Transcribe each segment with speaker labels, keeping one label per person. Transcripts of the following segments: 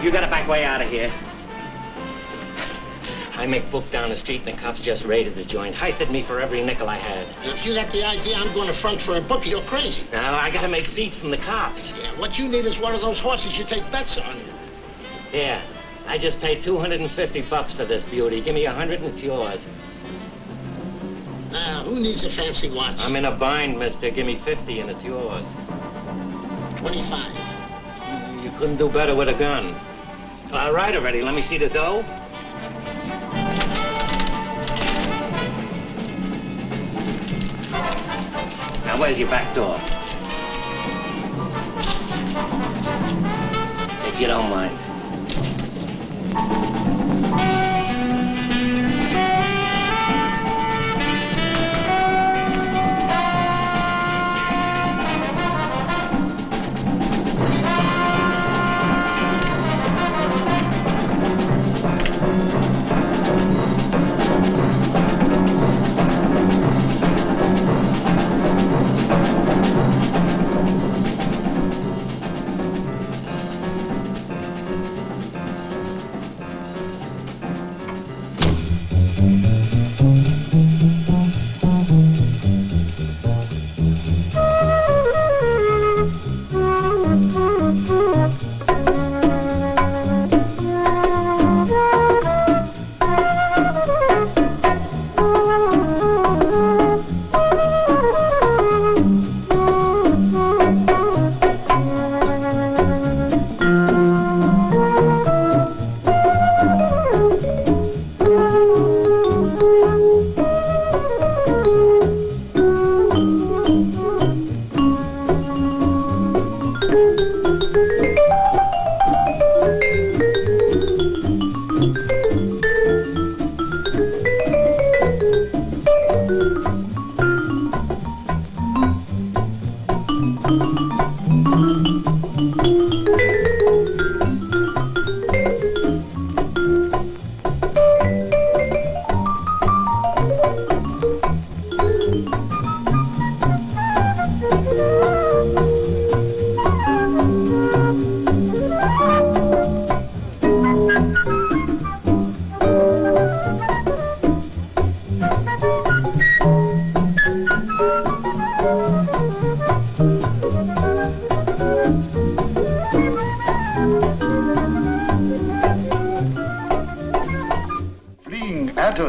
Speaker 1: You gotta back way out of here. I make book down the street and the cops just raided the joint. Heisted me for every nickel I had.
Speaker 2: If you got the idea I'm going to front for a book, you're crazy.
Speaker 1: Now, I gotta make feet from the cops.
Speaker 2: Yeah, what you need is one of those horses you take bets on.
Speaker 1: Yeah, I just paid $250 for this beauty. Give me 100 and it's yours.
Speaker 2: Who needs a fancy watch?
Speaker 1: I'm in a bind, mister. Give me 50 and it's yours.
Speaker 2: 25.
Speaker 1: You couldn't do better with a gun. All right already. Let me see the dough. Now, where's your back door? If you don't mind.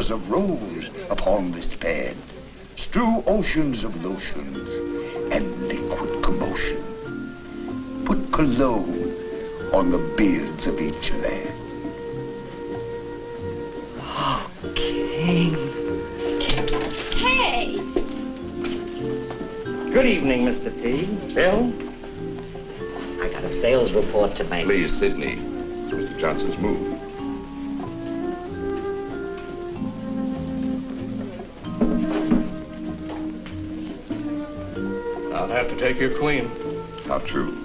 Speaker 3: Of rose upon this bed, strew oceans of lotions and liquid commotion. Put cologne on the beards of each lad.
Speaker 4: Oh, King.
Speaker 5: Hey!
Speaker 1: Good evening, Mr. T. Bill? I got a sales report to make.
Speaker 6: Please, Sidney. Mr. Johnson's move.
Speaker 7: I'll have to take your queen.
Speaker 6: How true.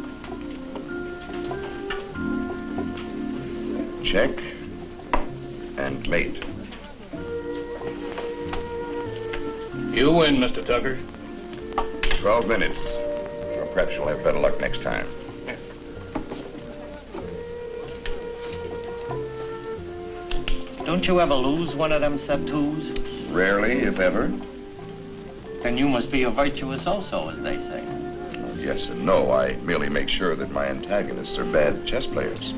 Speaker 6: Check and mate.
Speaker 7: You win, Mr. Tucker.
Speaker 6: 12 minutes. So perhaps you'll have better luck next time.
Speaker 1: Don't you ever lose one of them sub-twos?
Speaker 6: Rarely, if ever.
Speaker 1: Then you must be a virtuous also, as they say.
Speaker 6: Yes and no. I merely make sure that my antagonists are bad chess players.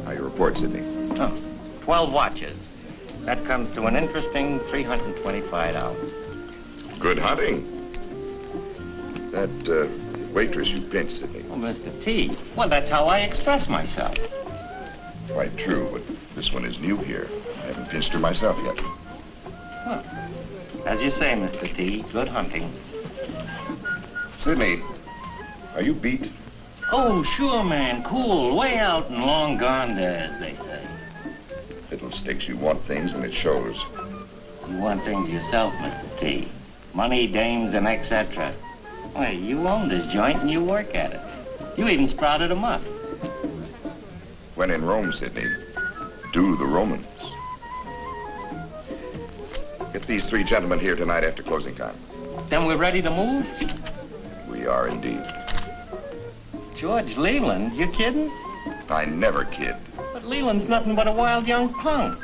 Speaker 6: How you report, Sidney?
Speaker 1: Oh, 12 watches. That comes to an interesting $325.
Speaker 6: Good hunting. That waitress you pinched, Sidney.
Speaker 1: Oh, Mr. T. Well, that's how I express myself.
Speaker 6: Quite true, but this one is new here. I haven't pinched her myself yet.
Speaker 1: Well, as you say, Mr. T, good hunting.
Speaker 6: Sidney, are you beat?
Speaker 1: Oh, sure, man. Cool. Way out and long gone there, as they say.
Speaker 6: Fiddlesticks, you want things and it shows.
Speaker 1: You want things yourself, Mr. T. Money, dames, and etc. Why, you own this joint and you work at it. You even sprouted them up.
Speaker 6: When in Rome, Sidney, do the Romans. Get these three gentlemen here tonight after closing time.
Speaker 1: Then we're ready to move?
Speaker 6: We are indeed.
Speaker 1: George Leland, you kidding?
Speaker 6: I never kid.
Speaker 1: But Leland's nothing but a wild young punk.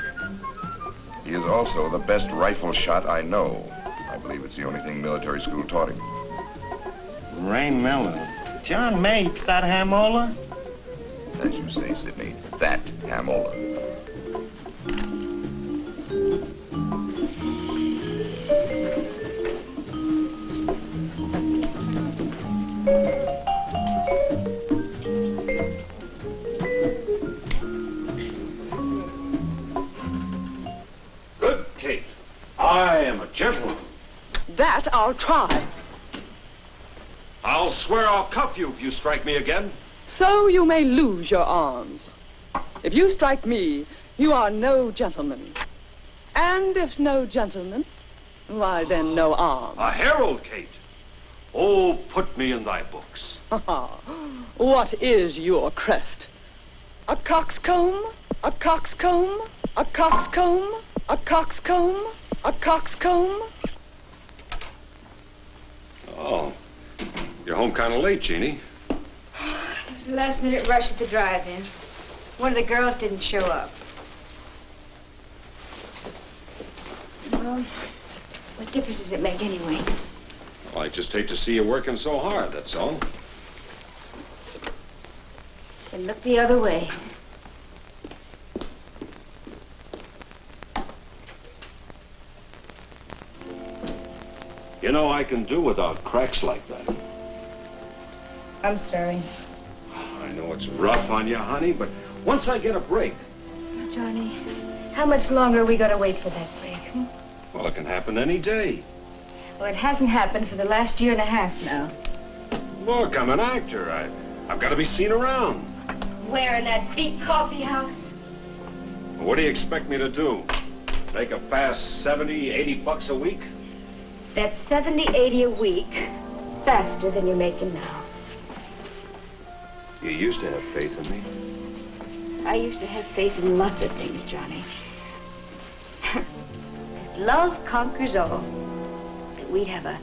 Speaker 6: He is also the best rifle shot I know. I believe it's the only thing military school taught him.
Speaker 1: Ray Miller. John Mapes, that Hamola?
Speaker 6: As you say, Sidney, that Hamola.
Speaker 5: Good, Kate. I am a gentleman.
Speaker 4: That I'll try.
Speaker 5: I'll swear I'll cuff you if you strike me again.
Speaker 4: So you may lose your arms. If you strike me, you are no gentleman. And if no gentleman, why then no arms.
Speaker 5: A herald, Kate. Oh, put me in thy books.
Speaker 4: What is your crest? A coxcomb? A coxcomb? A coxcomb? A coxcomb? A coxcomb?
Speaker 5: Oh, you're home kind of late, Jeannie.
Speaker 8: It was a last-minute rush at the drive-in. One of the girls didn't show up. Well, what difference does it make anyway?
Speaker 5: Well, I just hate to see you working so hard, that's all.
Speaker 8: Then look the other way.
Speaker 5: You know, I can do without cracks like that.
Speaker 8: I'm sorry.
Speaker 5: I know it's rough on you, honey, but once I get a break...
Speaker 8: Johnny, how much longer are we going to wait for that break?
Speaker 5: Well, it can happen any day.
Speaker 8: Well, it hasn't happened for the last year and a half now.
Speaker 5: Look, I'm an actor. I've got to be seen around.
Speaker 8: Where, in that beat coffee house?
Speaker 5: What do you expect me to do? Make a fast 70, 80 bucks a week?
Speaker 8: That's 70, 80 a week, faster than you're making now.
Speaker 5: You used to have faith in me.
Speaker 8: I used to have faith in lots of things, Johnny. Love conquers all. That we'd have a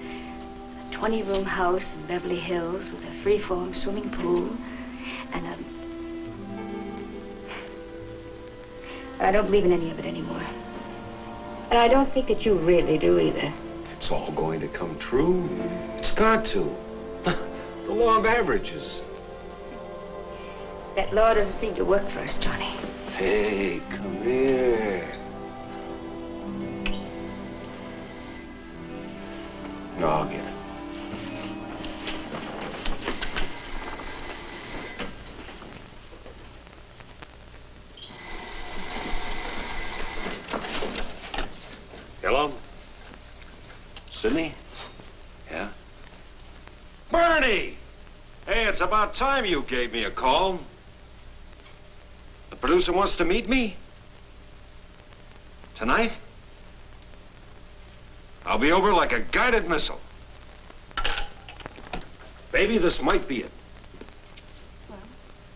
Speaker 8: 20-room house in Beverly Hills with a free-form swimming pool and a... I don't believe in any of it anymore. And I don't think that you really do either.
Speaker 5: It's all going to come true. It's got to. The law of averages.
Speaker 8: That law doesn't seem to work for us, Johnny.
Speaker 5: Hey, come here. No, I'll get it. Hello? Sidney? Yeah? Bernie! Hey, it's about time you gave me a call. The producer wants to meet me? Tonight? I'll be over like a guided missile. Baby, this might be it.
Speaker 8: Well,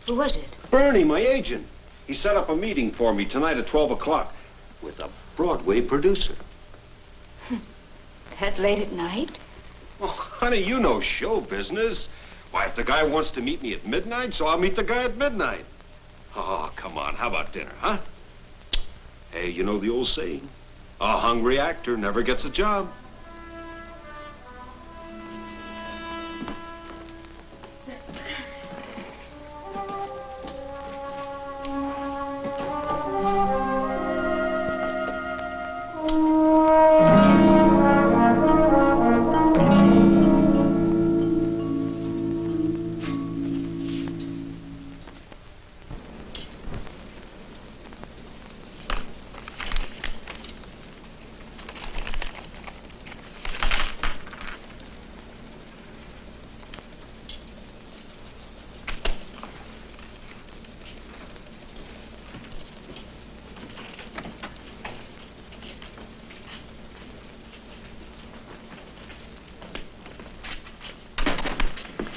Speaker 8: who was it?
Speaker 5: Bernie, my agent. He set up a meeting for me tonight at 12 o'clock with a Broadway producer.
Speaker 8: That late at night?
Speaker 5: Oh, honey, you know show business. Why, if the guy wants to meet me at midnight, so I'll meet the guy at midnight. Oh, come on. How about dinner, huh? Hey, you know the old saying? A hungry actor never gets a job.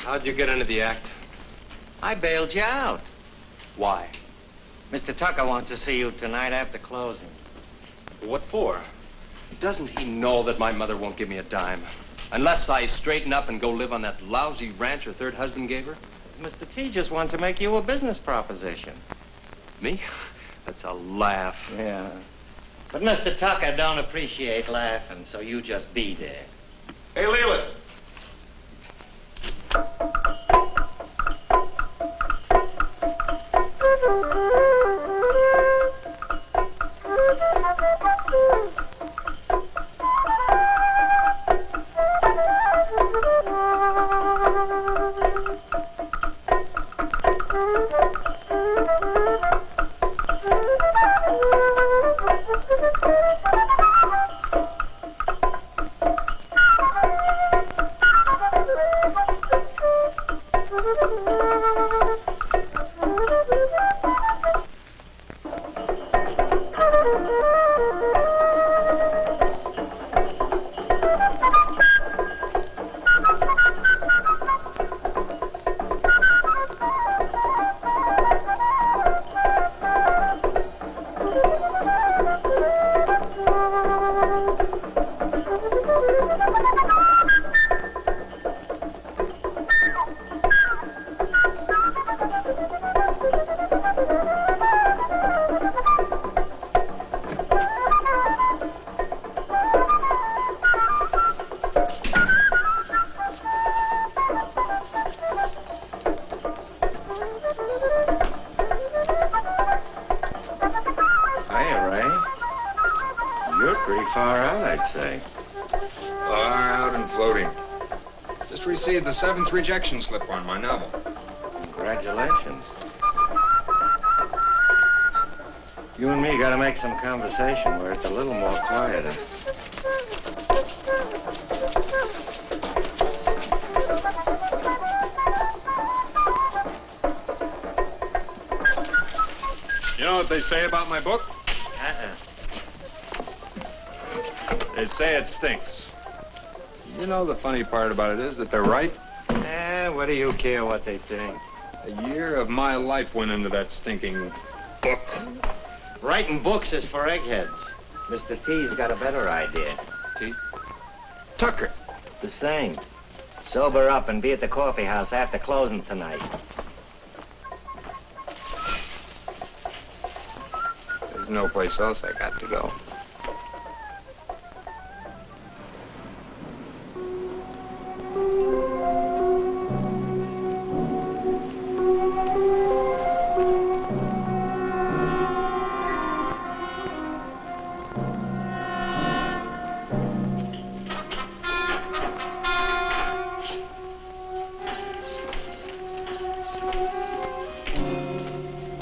Speaker 7: How'd you get into the act?
Speaker 1: I bailed you out.
Speaker 7: Why?
Speaker 1: Mr. Tucker wants to see you tonight after closing.
Speaker 7: What for? Doesn't he know that my mother won't give me a dime? Unless I straighten up and go live on that lousy ranch her third husband gave her?
Speaker 1: Mr. T just wants to make you a business proposition.
Speaker 7: Me? That's a laugh.
Speaker 1: Yeah. But Mr. Tucker don't appreciate laughing, so you just be there.
Speaker 5: Hey, Leela.
Speaker 6: Received the 7th rejection slip on my novel.
Speaker 1: Congratulations. You and me gotta make some conversation where it's a little more quieter.
Speaker 5: You know what they say about my book? They say it stinks. You know, the funny part about it is that they're right.
Speaker 1: What do you care what they think?
Speaker 5: A year of my life went into that stinking book.
Speaker 1: Writing books is for eggheads. Mr. T's got a better idea.
Speaker 5: T? Tucker.
Speaker 1: It's the same. Sober up and be at the coffee house after closing tonight.
Speaker 6: There's no place else I got to go.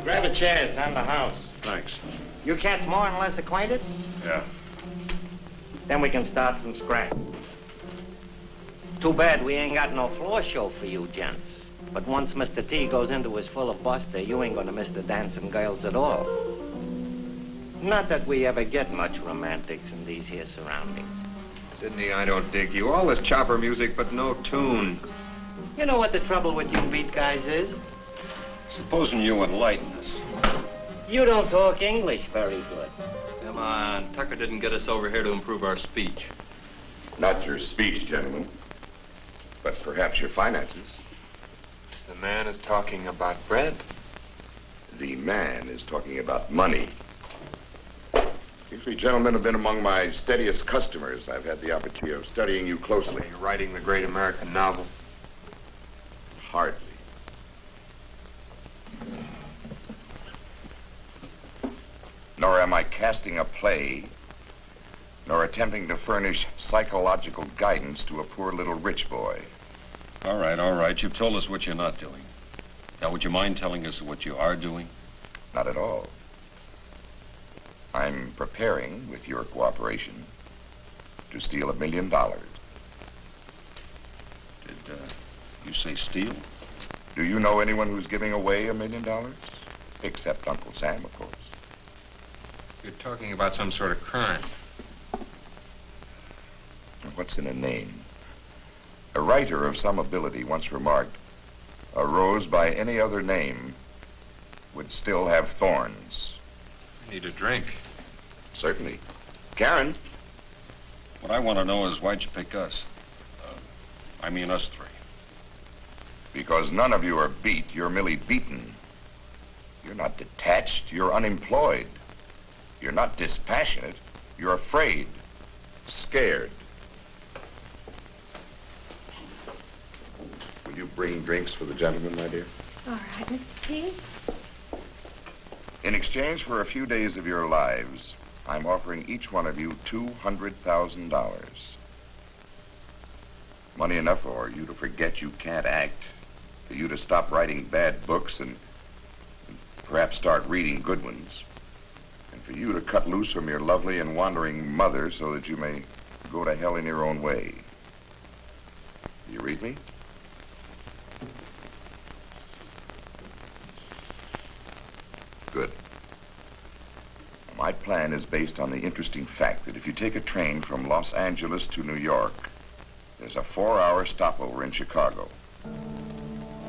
Speaker 1: Grab a chair, it's on the house.
Speaker 5: Thanks.
Speaker 1: You cats more and less acquainted?
Speaker 5: Yeah.
Speaker 1: Then we can start from scratch. Too bad we ain't got no floor show for you gents. But once Mr. T goes into his filibuster, you ain't gonna miss the dancing girls at all. Not that we ever get much romantics in these here surroundings.
Speaker 6: Sidney, I don't dig you. All this chopper music, but no tune.
Speaker 1: You know what the trouble with you beat guys is?
Speaker 5: Supposing you enlighten us.
Speaker 1: You don't talk English very good.
Speaker 7: Come on, Tucker didn't get us over here to improve our speech.
Speaker 6: Not your speech, gentlemen, but perhaps your finances.
Speaker 7: The man is talking about bread.
Speaker 6: The man is talking about money. Usually gentlemen have been among my steadiest customers. I've had the opportunity of studying you closely.
Speaker 7: You're writing the great American novel.
Speaker 6: Hardly. Nor am I casting a play, nor attempting to furnish psychological guidance to a poor little rich boy.
Speaker 5: All right. You've told us what you're not doing. Now, would you mind telling us what you are doing?
Speaker 6: Not at all. I'm preparing, with your cooperation, to steal $1 million.
Speaker 5: Did you say steal?
Speaker 6: Do you know anyone who's giving away $1 million? Except Uncle Sam, of course.
Speaker 7: You're talking about some sort of crime.
Speaker 6: What's in a name? A writer of some ability once remarked, a rose by any other name would still have thorns.
Speaker 7: I need a drink.
Speaker 6: Certainly. Karen?
Speaker 5: What I want to know is why'd you pick us? I mean us three.
Speaker 6: Because none of you are beat, you're merely beaten. You're not detached, you're unemployed. You're not dispassionate, you're afraid, scared. Will you bring drinks for the gentlemen, my dear?
Speaker 8: All right, Mr. T.
Speaker 6: In exchange for a few days of your lives, I'm offering each one of you $200,000. Money enough for you to forget you can't act, for you to stop writing bad books and perhaps start reading good ones, and for you to cut loose from your lovely and wandering mother so that you may go to hell in your own way. Do you read me? Good. My plan is based on the interesting fact that if you take a train from Los Angeles to New York, there's a 4-hour stopover in Chicago.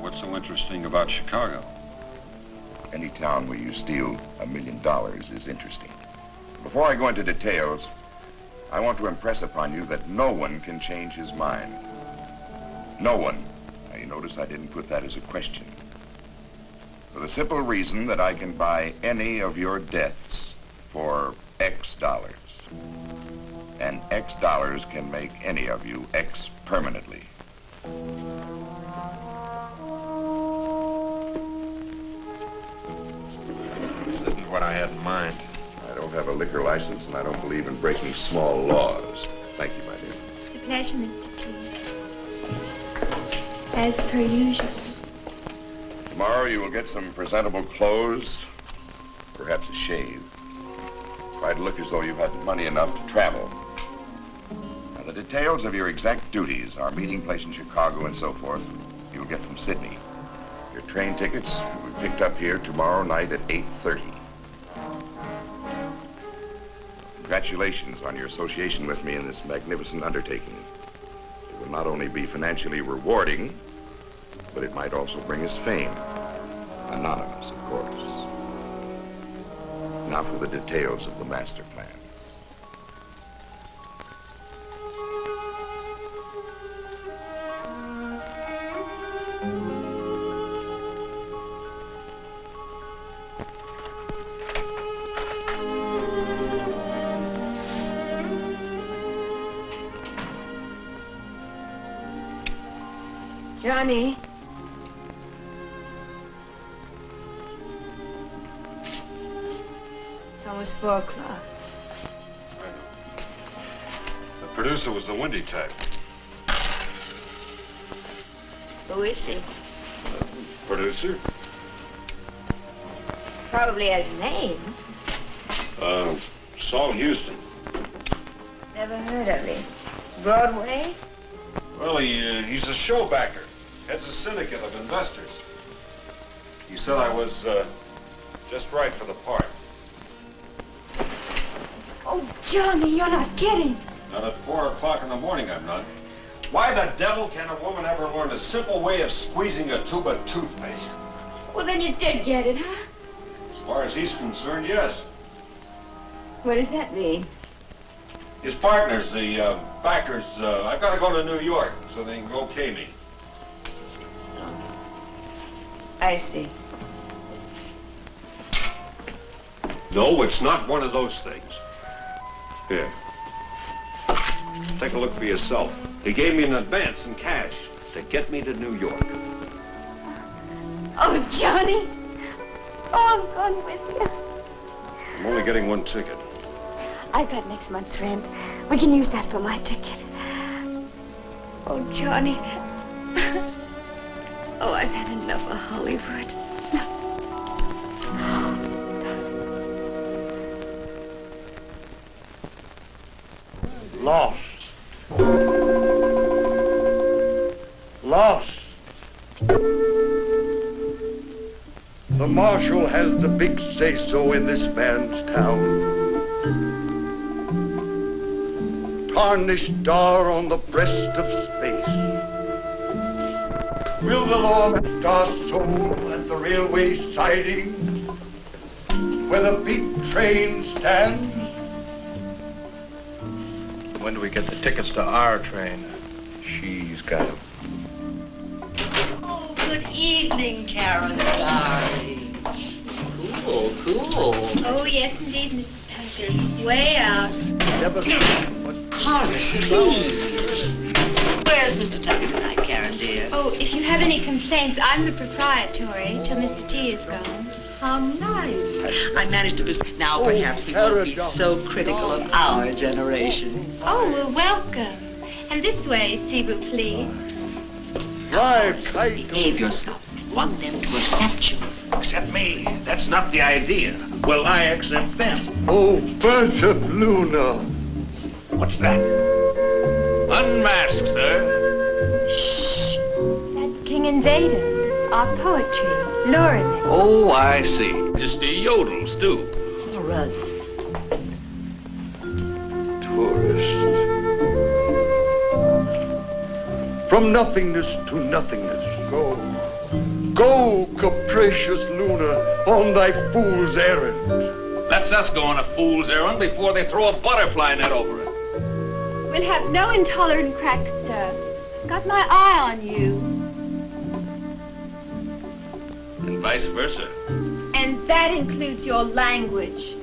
Speaker 5: What's so interesting about Chicago?
Speaker 6: Any town where you steal $1 million is interesting. Before I go into details, I want to impress upon you that no one can change his mind. No one. Now, you notice I didn't put that as a question. For the simple reason that I can buy any of your deaths for X dollars. And X dollars can make any of you X permanently.
Speaker 5: This isn't what I had in mind.
Speaker 6: I don't have a liquor license, and I don't believe in breaking small laws. Thank you, my dear.
Speaker 8: It's a pleasure, Mr. T. As per usual.
Speaker 6: Tomorrow you will get some presentable clothes, perhaps a shave. Try to look as though you've had money enough to travel. Now, the details of your exact duties, our meeting place in Chicago and so forth, you'll get from Sydney. Your train tickets will be picked up here tomorrow night at 8:30. Congratulations on your association with me in this magnificent undertaking. It will not only be financially rewarding, but it might also bring us fame. Anonymous, of course. Now for the details of the master plan.
Speaker 8: Johnny. It's almost 4 o'clock.
Speaker 5: I know. The producer was the windy type.
Speaker 8: Who is he?
Speaker 5: Producer?
Speaker 8: Probably has a name.
Speaker 5: Saul Houston.
Speaker 8: Never heard of him. Broadway?
Speaker 5: Well, he's a show backer. Heads a syndicate of investors. He said I was just right for the part.
Speaker 8: Oh, Johnny, you're not kidding.
Speaker 5: Not at 4 o'clock in the morning, I'm not. Why the devil can a woman ever learn a simple way of squeezing a tube of toothpaste?
Speaker 8: Well, then you did get it, huh?
Speaker 5: As far as he's concerned, yes.
Speaker 8: What does that mean?
Speaker 5: His partners, the backers, I've got to go to New York so they can okay me.
Speaker 8: I see.
Speaker 5: No, it's not one of those things. Here. Take a look for yourself. He gave me an advance in cash to get me to New York.
Speaker 8: Oh, Johnny. Oh, I'm going with you.
Speaker 5: I'm only getting one ticket.
Speaker 8: I've got next month's rent. We can use that for my ticket. Oh, Johnny. Oh, I've had enough of Hollywood.
Speaker 3: Lost. Lost. The marshal has the big say-so in this man's town. Tarnished star on the breast of space. Will the law rest our soul at the railway siding where the beat train stands?
Speaker 9: When do we get the tickets to our train? She's got 'em. Good evening, Karen, darling. Cool, cool.
Speaker 8: Oh, yes, indeed, Mrs. Packard. Way out.
Speaker 3: Never.
Speaker 9: Horace, please. Where's Mr. Tucker tonight, Karen, dear?
Speaker 8: Oh, if you have any complaints, I'm the proprietary till Mr. T is gone.
Speaker 9: How nice. I managed to... Now, perhaps he won't be so critical of our generation.
Speaker 8: Oh, well, welcome. And this way, s'il vous plaît.
Speaker 3: Fly kite.
Speaker 9: Behave yourself. Want them to accept you.
Speaker 10: Accept me. That's not the idea. Will I accept them?
Speaker 3: Oh, birds of Luna.
Speaker 10: What's that? Unmask, sir.
Speaker 8: Shh. That's King Invader. Our poetry. Lurid.
Speaker 10: Oh, I see. Just the yodels, too.
Speaker 9: Horace.
Speaker 3: Tourist. From nothingness to nothingness, go. Go, capricious Luna, on thy fool's errand.
Speaker 10: Let's us go on a fool's errand before they throw a butterfly net over it.
Speaker 8: We'll have no intolerant cracks, sir. Got my eye on you.
Speaker 10: And vice versa.
Speaker 8: And that includes your language.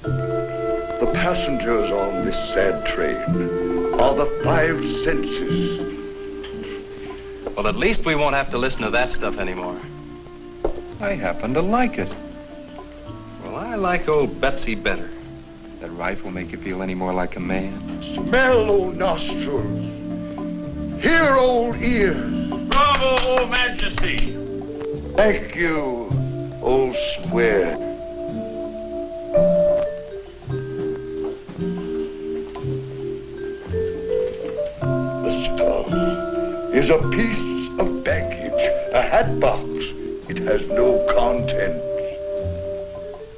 Speaker 3: The passengers on this sad train are the five senses.
Speaker 7: Well, at least we won't have to listen to that stuff anymore. I happen to like it. Well, I like old Betsy better. That rifle make you feel any more like a man?
Speaker 3: Smell, O nostrils. Hear, old ears.
Speaker 10: Bravo, O Majesty.
Speaker 3: Thank you, old square. The skull is a piece of baggage, a hat box. It has no contents.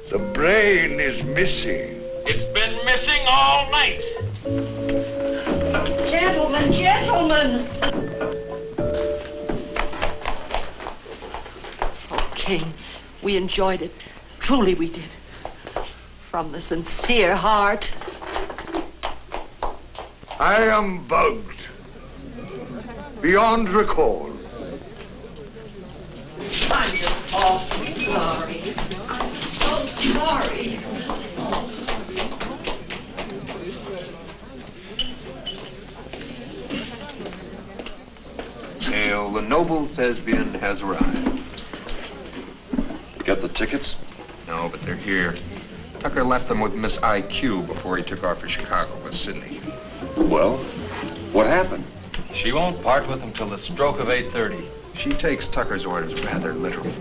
Speaker 3: The brain is missing.
Speaker 10: It's been missing all night.
Speaker 9: Gentlemen, gentlemen. Oh, King, we enjoyed it. Truly we did. From the sincere heart.
Speaker 3: I am bugged. Beyond recall.
Speaker 9: I'm just awfully sorry. I'm so sorry.
Speaker 11: Hail, the noble thespian has arrived.
Speaker 5: Get the tickets?
Speaker 11: No, but they're here. Tucker left them with Miss IQ before he took off for Chicago with Sydney.
Speaker 5: Well, what happened?
Speaker 7: She won't part with them till the stroke of 8:30.
Speaker 11: She takes Tucker's orders rather literally.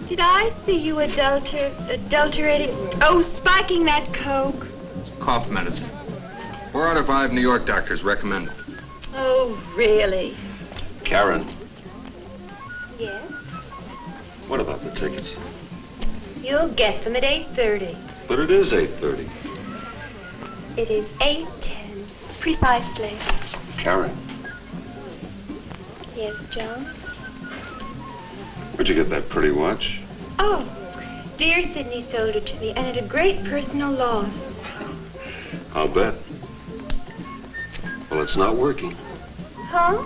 Speaker 8: Did I see you adulterating? Oh, spiking that Coke.
Speaker 11: Cough medicine. 4 out of 5 New York doctors recommend it.
Speaker 8: Oh, really?
Speaker 5: Karen,
Speaker 8: Yes?
Speaker 5: what about the tickets?
Speaker 8: You'll get them at 8:30.
Speaker 5: But it is 8:30.
Speaker 8: It is 8:10. Precisely.
Speaker 5: Karen,
Speaker 8: Yes, John?
Speaker 5: where'd you get that pretty watch?
Speaker 8: Oh, dear Sydney sold it to me, and at a great personal loss.
Speaker 5: I'll bet. Well, it's not working.
Speaker 8: Huh?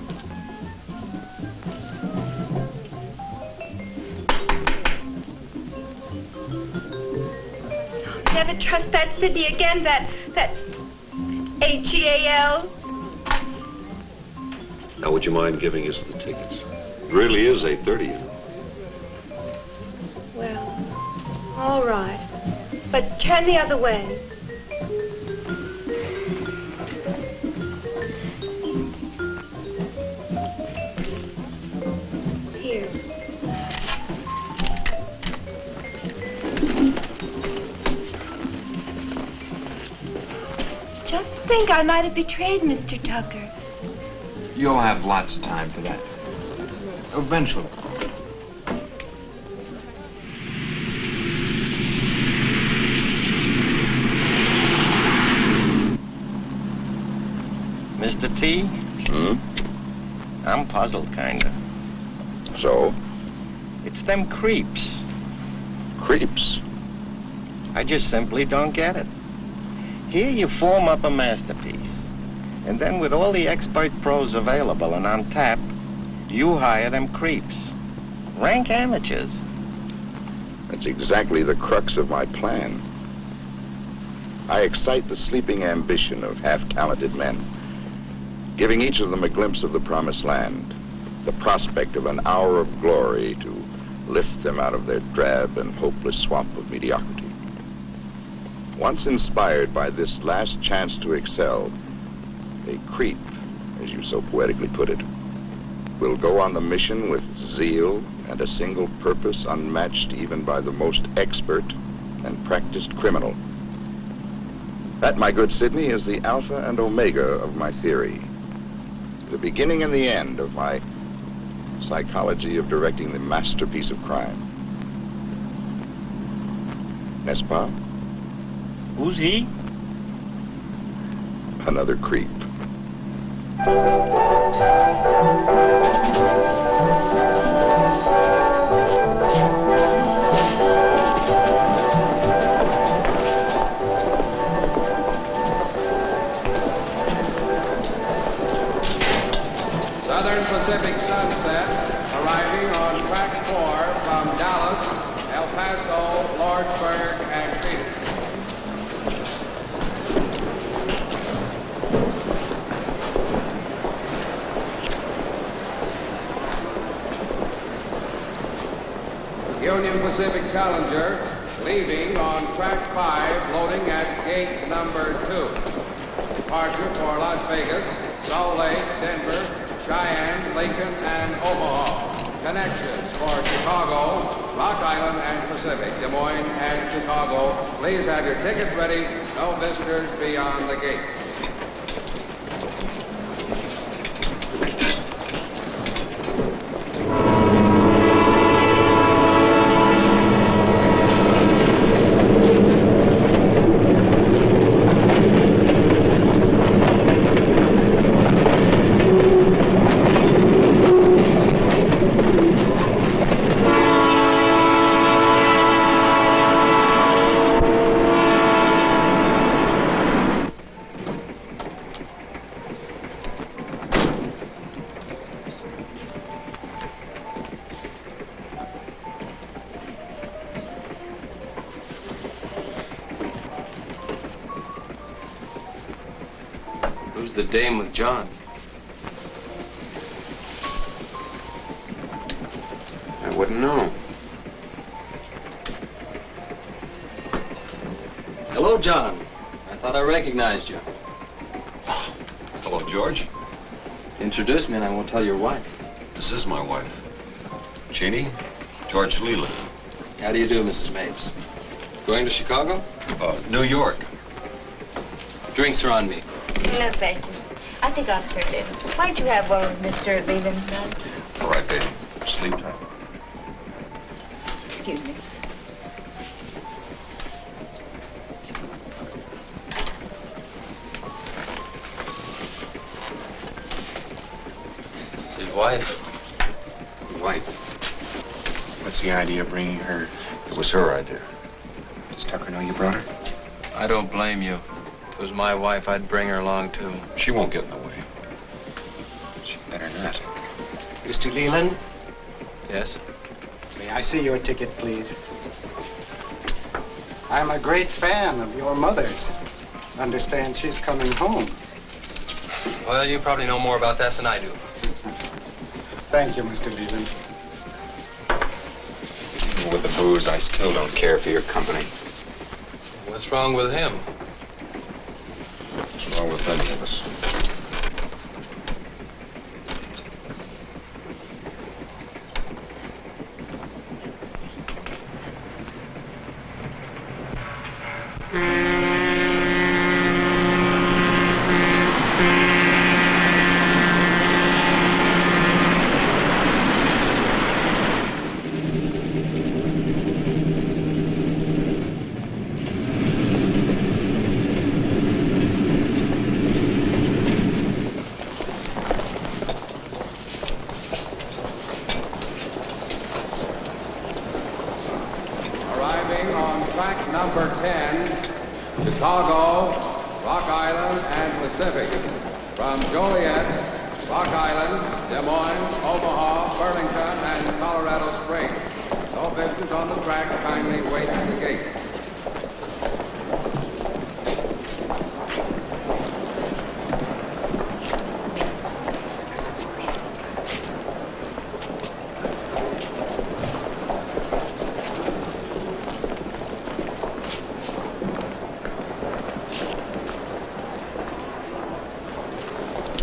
Speaker 8: Never trust that Sydney again, that H-E-A-L.
Speaker 5: Now, would you mind giving us the tickets? It really is 8:30, you know.
Speaker 8: Well, all right. But turn the other way. Here. Just think, I might have betrayed Mr. Tucker.
Speaker 11: You'll have lots of time for that. Eventually.
Speaker 1: Mr. T? I'm puzzled, kinda.
Speaker 6: So?
Speaker 1: It's them creeps.
Speaker 6: Creeps.
Speaker 1: I just simply don't get it. Here you form up a masterpiece. And then with all the expert pros available and on tap, you hire them creeps. Rank amateurs.
Speaker 6: That's exactly the crux of my plan. I excite the sleeping ambition of half-talented men, giving each of them a glimpse of the promised land, the prospect of an hour of glory to lift them out of their drab and hopeless swamp of mediocrity. Once inspired by this last chance to excel, a creep, as you so poetically put it, will go on the mission with zeal and a single purpose unmatched even by the most expert and practiced criminal. That, my good Sidney, is the alpha and omega of my theory, the beginning and the end of my psychology of directing the masterpiece of crime. N'est-ce pas?
Speaker 1: Who's he?
Speaker 6: Another creep.
Speaker 12: Southern Pacific Sunset, arriving on track 4 from Dallas, El Paso, Lordsburg, and Phoenix. Union Pacific Challenger, leaving on track 5, loading at gate number 2. Departure for Las Vegas, Salt Lake, Denver, Cheyenne, Lincoln, and Omaha. Connections for Chicago, Rock Island, and Pacific, Des Moines, and Chicago. Please have your tickets ready. No visitors beyond the gate.
Speaker 7: Who's the dame with John?
Speaker 11: I wouldn't know.
Speaker 7: Hello, John. I thought I recognized you.
Speaker 5: Hello, George.
Speaker 7: Introduce me and I won't tell your wife.
Speaker 5: This is my wife. Cheney, George Leland.
Speaker 7: How do you do, Mrs. Mapes? Going to Chicago?
Speaker 5: New York.
Speaker 7: Drinks are on me.
Speaker 8: No, thank you. I think I'll turn in. Why don't you have one with Mr. Leland, son?
Speaker 5: All right, baby. Sleep tight.
Speaker 8: Excuse me.
Speaker 7: It's his wife.
Speaker 11: Wife. What's the idea of bringing her?
Speaker 5: It was her idea.
Speaker 11: Does Tucker know you brought her?
Speaker 7: I don't blame you. If it was my wife, I'd bring her along, too.
Speaker 5: She won't get in the way.
Speaker 11: She better not.
Speaker 13: Mr. Leland,
Speaker 7: Yes?
Speaker 13: may I see your ticket, please? I'm a great fan of your mother's. Understand she's coming home.
Speaker 7: Well, you probably know more about that than I do.
Speaker 13: Thank you, Mr. Leland.
Speaker 11: With the booze, I still don't care for your company.
Speaker 7: What's wrong with him?
Speaker 5: What's wrong with any of us?
Speaker 12: Arriving on track number 10, Chicago, Rock Island, and Pacific. From Joliet, Rock Island, Des Moines, Omaha, Burlington, and Colorado Springs. No visitors on the track. Kindly wait at the gate.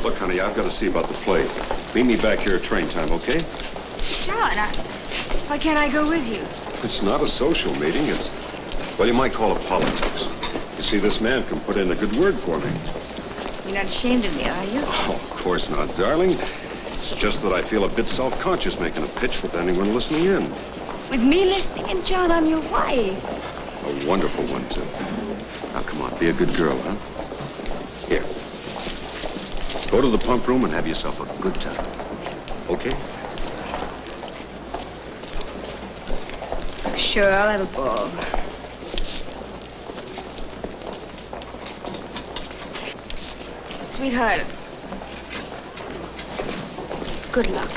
Speaker 5: Look, honey, I've got to see about the play. Meet me back here at train time, okay?
Speaker 8: John, why can't I go with you?
Speaker 5: It's not a social meeting. It's, well, you might call it politics. You see, this man can put in a good word for me.
Speaker 8: You're not ashamed of me, are you?
Speaker 5: Oh, of course not, darling. It's just that I feel a bit self-conscious making a pitch with anyone listening in.
Speaker 8: With me listening? And John, I'm your wife.
Speaker 5: A wonderful one, too. Now, come on, be a good girl, huh? Here. Go to the pump room and have yourself a good time. Okay?
Speaker 8: Sure, I'll have a ball. Sweetheart, good luck.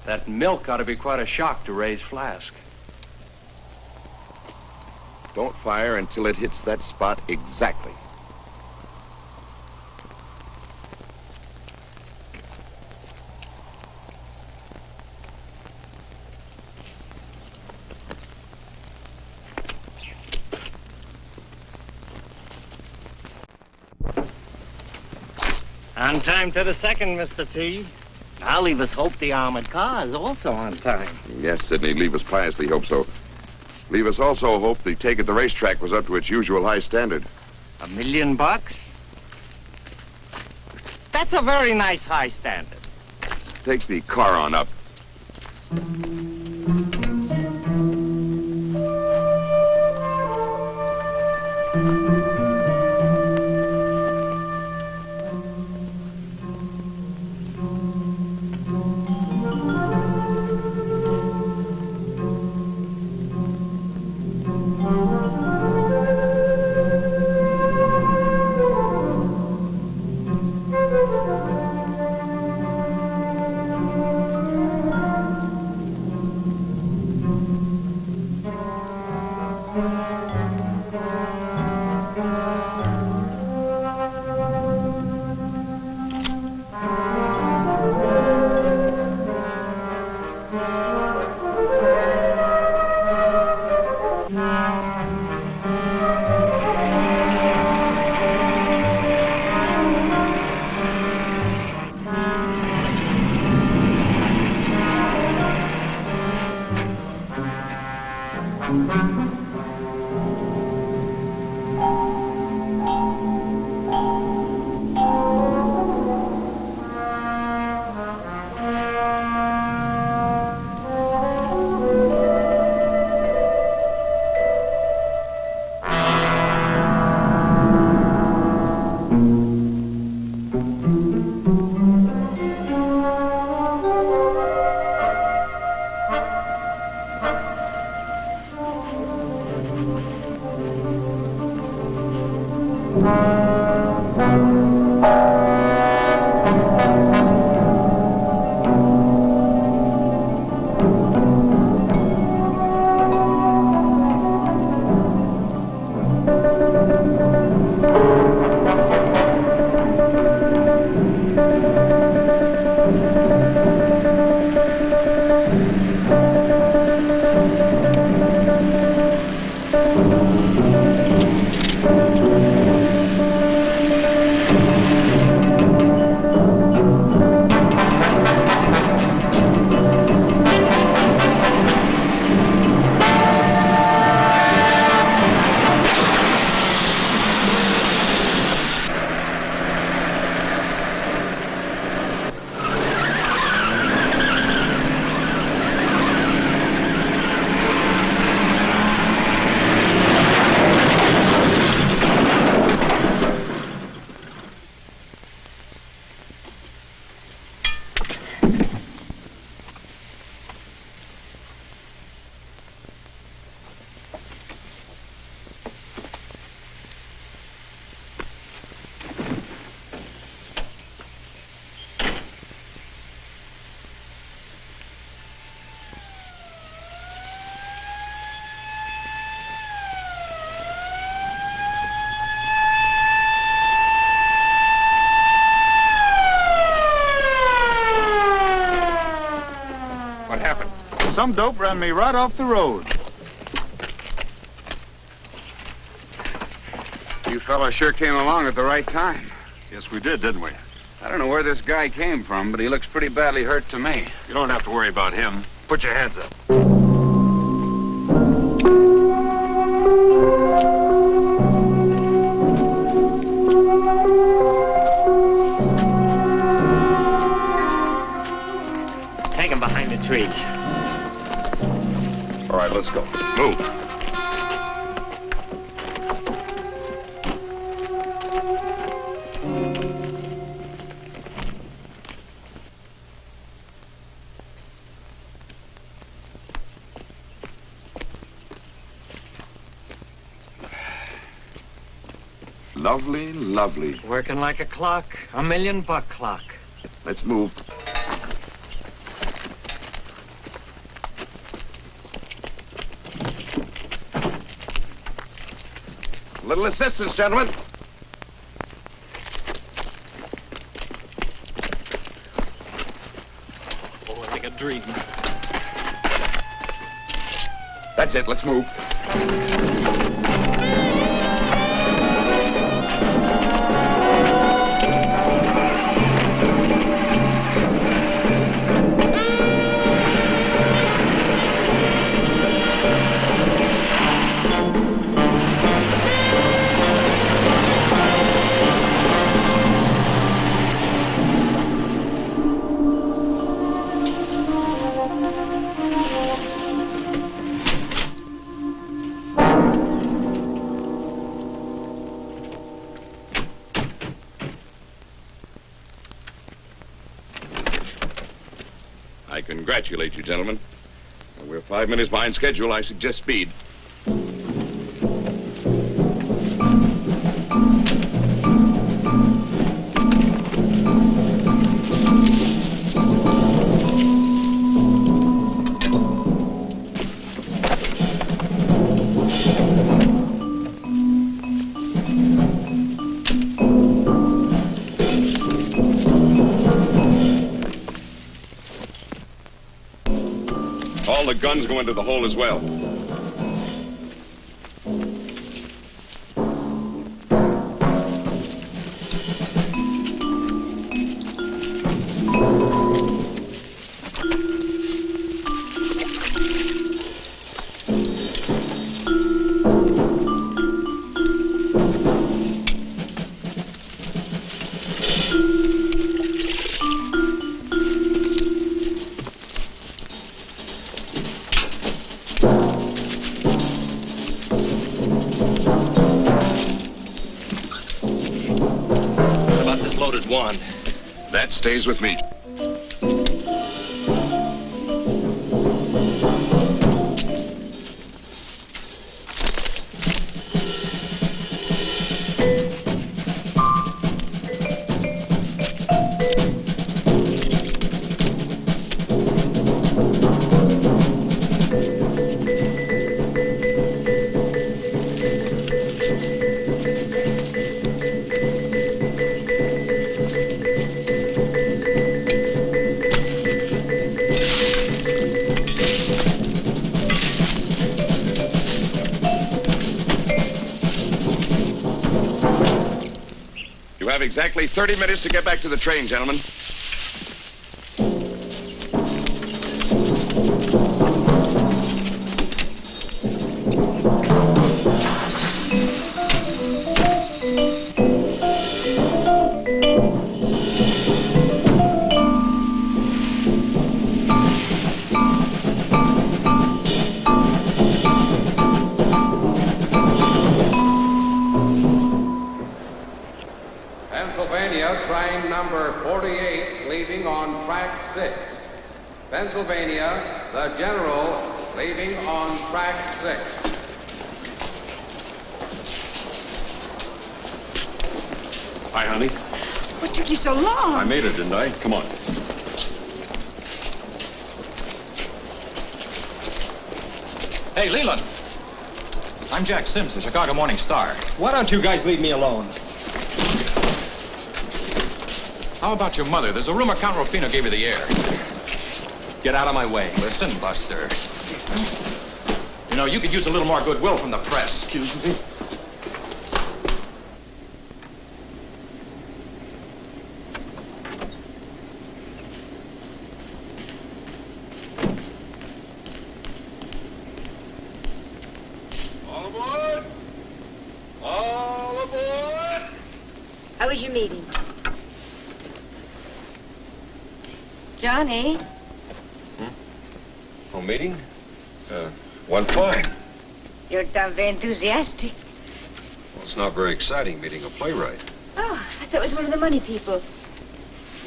Speaker 7: That milk ought to be quite a shock to Ray's flask.
Speaker 6: Don't fire until it hits that spot exactly.
Speaker 1: On time to the second, Mr. T. I'll leave us hope the armored car is also on time.
Speaker 6: Yes, Sidney, leave us piously hope so. Leave us also hope the take at the racetrack was up to its usual high standard.
Speaker 1: $1 million? That's a very nice high standard.
Speaker 6: Take the car on up.
Speaker 14: some dope ran me right off the road.
Speaker 15: You fellas sure came along at the right time.
Speaker 5: Yes, we did, didn't we?
Speaker 15: I don't know where this guy came from, but he looks pretty badly hurt to me.
Speaker 5: You don't have to worry about him. Put your hands up.
Speaker 1: Take him behind the trees.
Speaker 5: All right, let's go. Move.
Speaker 6: Lovely, lovely.
Speaker 1: Working like a clock, $1 million clock.
Speaker 6: Let's move.
Speaker 15: Little assistance, gentlemen.
Speaker 1: Oh, like a dream.
Speaker 15: That's it. Let's move.
Speaker 10: I congratulate you, gentlemen. We're 5 minutes behind schedule. I suggest speed. All the guns go into the hole as well.
Speaker 5: Wand.
Speaker 10: That stays with me. Exactly 30 minutes to get back to the train, gentlemen.
Speaker 12: Train number 48 leaving on track 6. Pennsylvania, the General leaving on track 6.
Speaker 5: Hi, honey.
Speaker 16: What took you so long?
Speaker 5: I made it, didn't I? Come on.
Speaker 7: Hey, Leland. I'm Jack Sims, the Chicago Morning Star.
Speaker 17: Why don't you guys leave me alone?
Speaker 7: How about your mother? There's a rumor Count Rufino gave you the air. Get out of my way.
Speaker 11: Listen, Buster. You know, you could use a little more goodwill from the press.
Speaker 3: Excuse me?
Speaker 5: All aboard! All aboard!
Speaker 8: How was your meeting? Johnny?
Speaker 5: Oh, meeting? Went fine.
Speaker 8: You don't sound very enthusiastic.
Speaker 5: Well, it's not very exciting meeting a playwright.
Speaker 8: Oh, I thought it was one of the money people.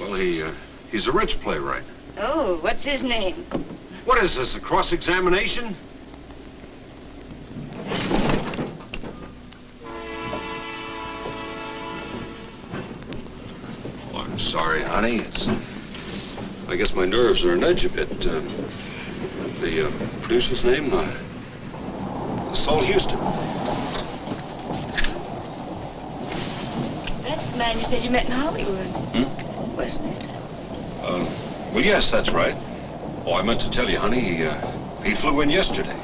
Speaker 5: Well, he's a rich playwright.
Speaker 8: Oh, what's his name?
Speaker 5: What is this, a cross-examination? Oh, I'm sorry, honey. I guess my nerves are on edge a bit. The producer's name? Saul Houston.
Speaker 8: That's the man you said you met in Hollywood. Wasn't it?
Speaker 5: Well, yes, that's right. Oh, I meant to tell you, honey, he flew in yesterday.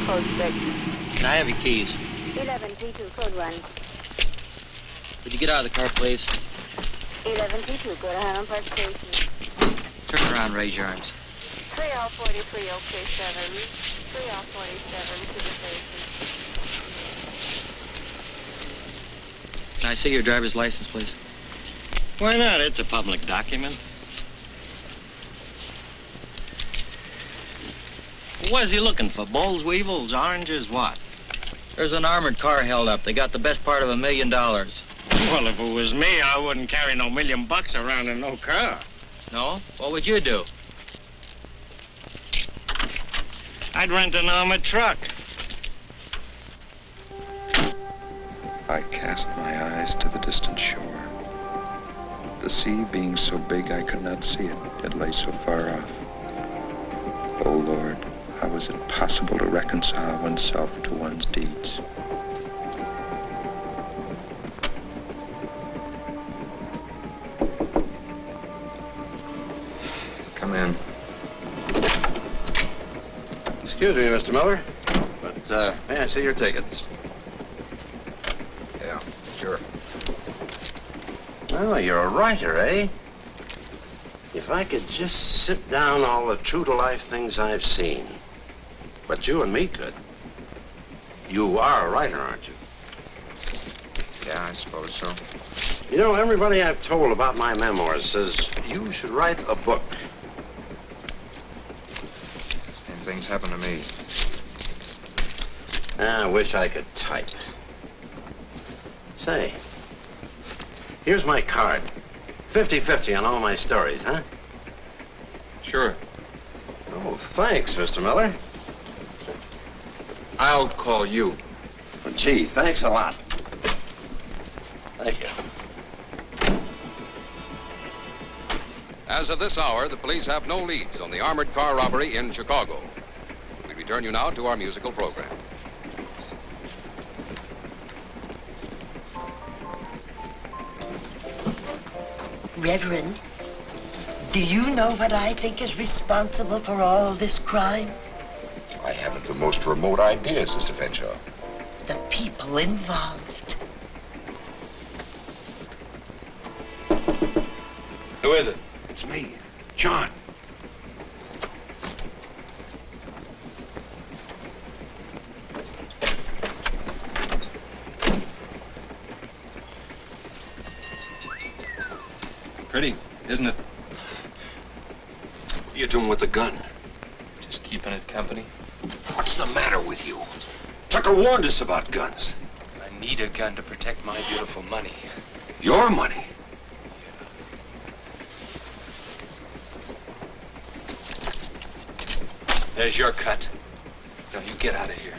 Speaker 18: Code 6.
Speaker 19: Can I have your keys?
Speaker 18: 1132, code 1.
Speaker 19: Would you get out of the car, please?
Speaker 18: 1132, go to Highland Park Station.
Speaker 19: Turn around, raise your arms.
Speaker 18: 3L43, OK 7. 3L47 to the station.
Speaker 19: Can I see your driver's license, please?
Speaker 1: Why not? It's a public document. What is he looking for? Bulls, weevils, oranges, what?
Speaker 19: There's an armored car held up. They got the best part of $1 million.
Speaker 1: Well, if it was me, I wouldn't carry no $1 million around in no car.
Speaker 19: No? What would you do?
Speaker 1: I'd rent an armored truck.
Speaker 6: I cast my eyes to the distant shore. The sea being so big I could not see it, it lay so far off. Oh, Lord, how is it possible to reconcile oneself to one's deeds?
Speaker 11: Come in.
Speaker 10: Excuse me, Mr. Miller, but may I see your tickets?
Speaker 11: Yeah, sure.
Speaker 1: Oh, you're a writer, eh? If I could just sit down all the true-to-life things I've seen. But you and me could. You are a writer, aren't you?
Speaker 11: Yeah, I suppose so.
Speaker 1: You know, everybody I've told about my memoirs says you should write a book.
Speaker 11: Same things happen to me.
Speaker 1: I wish I could type. Say, here's my card. 50-50 on all my stories, huh?
Speaker 11: Sure.
Speaker 1: Oh, thanks, Mr. Miller.
Speaker 11: I'll call you.
Speaker 1: Well, gee, thanks a lot. Thank you.
Speaker 12: As of this hour, the police have no leads on the armored car robbery in Chicago. We return you now to our musical program.
Speaker 20: Reverend, do you know what I think is responsible for all this crime?
Speaker 6: I haven't the most remote idea, Sister Fenshaw.
Speaker 20: The people involved.
Speaker 5: Who is it? It's me, John.
Speaker 7: Pretty, isn't it?
Speaker 5: What are you doing with the gun?
Speaker 7: Just keeping it company.
Speaker 5: What's the matter with you? Tucker warned us about guns.
Speaker 7: I need a gun to protect my beautiful money.
Speaker 5: Your money?
Speaker 7: There's your cut. Now you get out of here.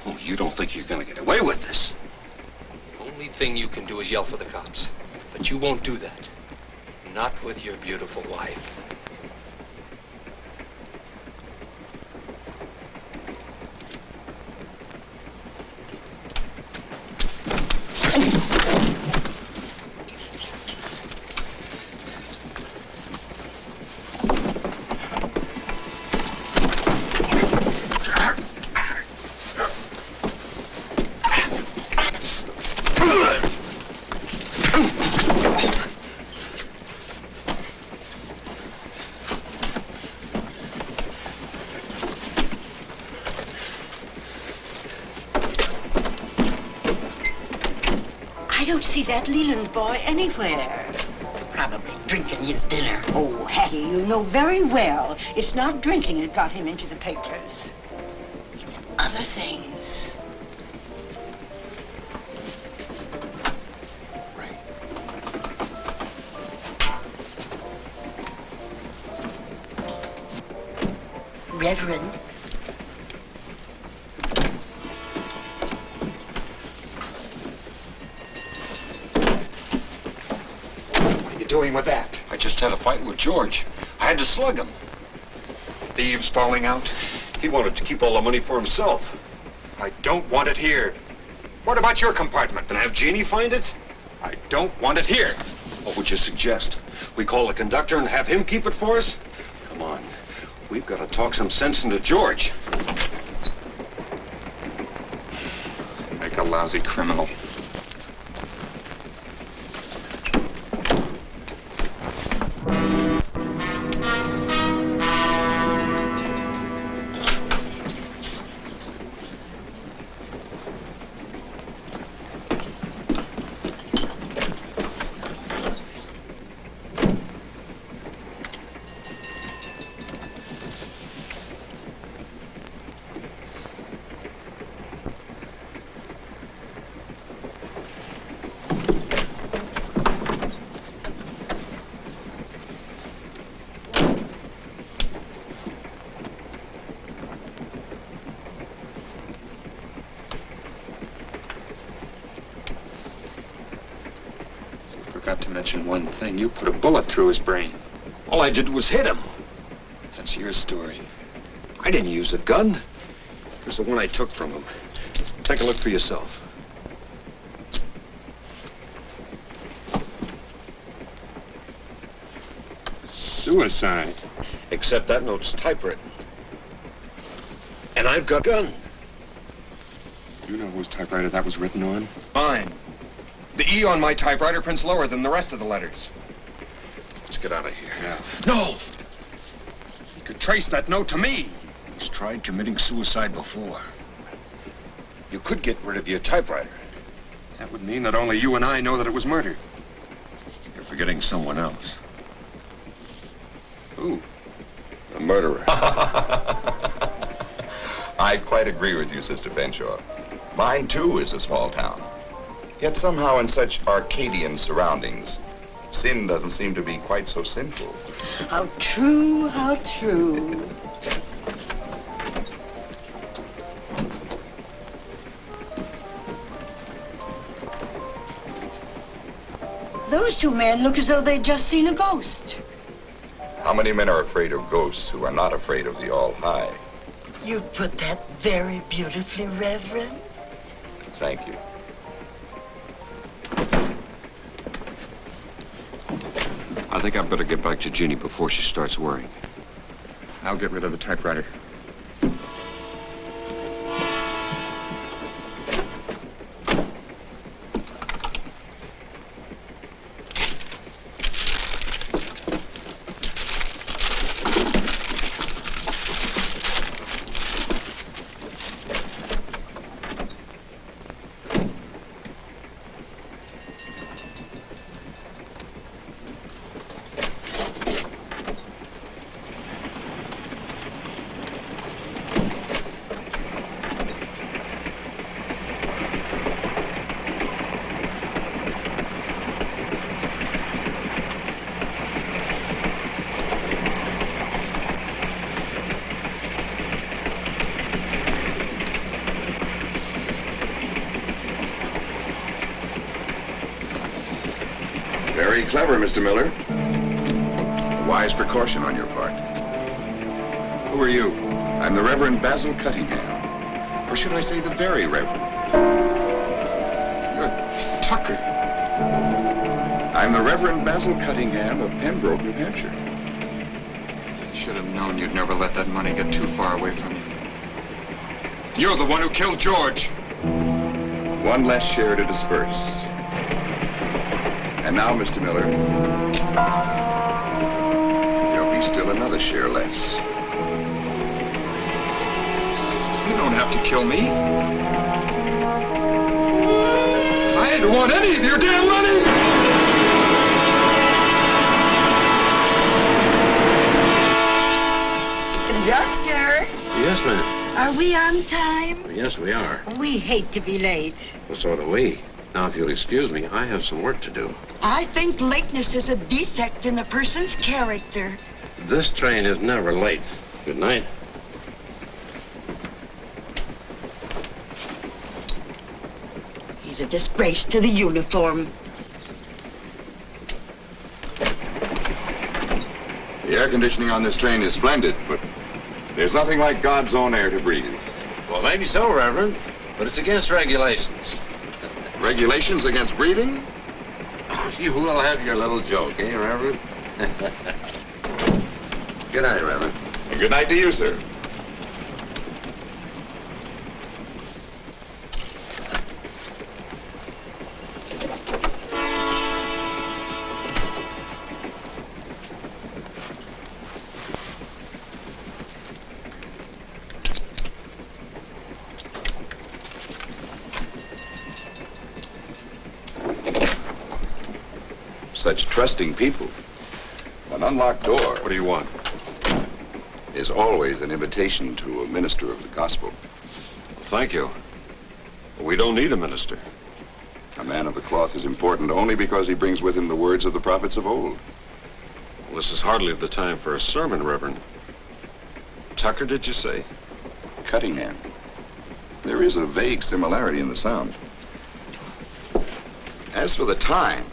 Speaker 5: Oh, you don't think you're gonna get away with this?
Speaker 7: The only thing you can do is yell for the cops. But you won't do that. Not with your beautiful wife.
Speaker 20: I don't see that Leland boy anywhere. Probably drinking his dinner. Oh, Hattie, you know very well it's not drinking that got him into the papers. It's other things. Reverend.
Speaker 5: What are you doing with that? I just had a fight with George. I had to slug him.
Speaker 11: Thieves falling out?
Speaker 5: He wanted to keep all the money for himself.
Speaker 11: I don't want it here. What about your compartment?
Speaker 5: And have Jeannie find it?
Speaker 11: I don't want it here.
Speaker 5: What would you suggest? We call the conductor and have him keep it for us? Come on. We've got to talk some sense into George.
Speaker 11: Make a lousy criminal. Forgot to mention one thing. You put a bullet through his brain.
Speaker 5: All I did was hit him.
Speaker 11: That's your story.
Speaker 5: I didn't use a gun. It was the one I took from him. Take a look for yourself.
Speaker 11: Suicide.
Speaker 5: Except that note's typewritten. And I've got a gun.
Speaker 11: You know whose typewriter that was written on?
Speaker 7: Mine.
Speaker 11: The E on my typewriter prints lower than the rest of the letters.
Speaker 5: Let's get out of here.
Speaker 11: Yeah. No! You could trace that note to me.
Speaker 5: He's tried committing suicide before. You could get rid of your typewriter.
Speaker 11: That would mean that only you and I know that it was murder.
Speaker 5: You're forgetting someone else.
Speaker 11: Who?
Speaker 5: The murderer.
Speaker 6: I quite agree with you, Sister Fenshaw. Mine, too, is a small town. Yet somehow in such Arcadian surroundings, sin doesn't seem to be quite so sinful.
Speaker 20: How true, how true. Those two men look as though they'd just seen a ghost.
Speaker 6: How many men are afraid of ghosts who are not afraid of the All-High?
Speaker 20: You put that very beautifully, Reverend.
Speaker 6: Thank you.
Speaker 5: I think I'd better get back to Jeannie before she starts worrying.
Speaker 11: I'll get rid of the typewriter.
Speaker 6: Very clever, Mr. Miller. A wise precaution on your part.
Speaker 5: Who are you?
Speaker 6: I'm the Reverend Basil Cuttingham. Or should I say the Very Reverend?
Speaker 11: You're Tucker.
Speaker 6: I'm the Reverend Basil Cuttingham of Pembroke, New Hampshire.
Speaker 11: I should have known you'd never let that money get too far away from you. You're the one who killed George.
Speaker 6: One less share to disperse. And now, Mr. Miller, there'll be still another share less.
Speaker 11: You don't have to kill me. I didn't want any of your damn money!
Speaker 21: Conductor,
Speaker 10: Yes, ma'am.
Speaker 21: are we on time?
Speaker 10: Yes, we are.
Speaker 21: We hate to be late.
Speaker 10: Well, so do we. Now, if you'll excuse me, I have some work to do.
Speaker 21: I think lateness is a defect in a person's character.
Speaker 10: This train is never late. Good night.
Speaker 21: He's a disgrace to the uniform.
Speaker 6: The air conditioning on this train is splendid, but there's nothing like God's own air to breathe.
Speaker 10: Well, maybe so, Reverend, but it's against regulations.
Speaker 6: Regulations against breathing?
Speaker 10: You will have your little joke, eh, Reverend? Good night, Reverend.
Speaker 6: And good night to you, sir. Such trusting people. An unlocked door.
Speaker 5: What do you want?
Speaker 6: Is always an invitation to a minister of the gospel.
Speaker 5: Thank you. We don't need a minister.
Speaker 6: A man of the cloth is important only because he brings with him the words of the prophets of old.
Speaker 5: Well, this is hardly the time for a sermon, Reverend. Tucker, did you say?
Speaker 6: Cuttingham. There is a vague similarity in the sound. As for the time,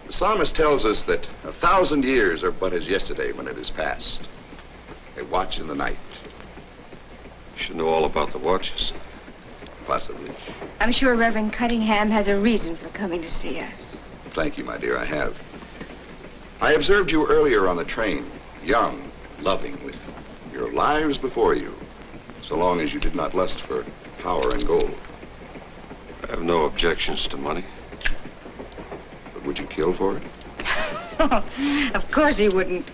Speaker 6: the psalmist tells us that 1,000 years are but as yesterday when it is past. A watch in the night.
Speaker 5: You should know all about the watches.
Speaker 6: Possibly.
Speaker 8: I'm sure Reverend Cuttingham has a reason for coming to see us.
Speaker 6: Thank you, my dear, I have. I observed you earlier on the train, young, loving, with your lives before you, so long as you did not lust for power and gold.
Speaker 5: I have no objections to money.
Speaker 6: But would you kill for it?
Speaker 8: Of course he wouldn't.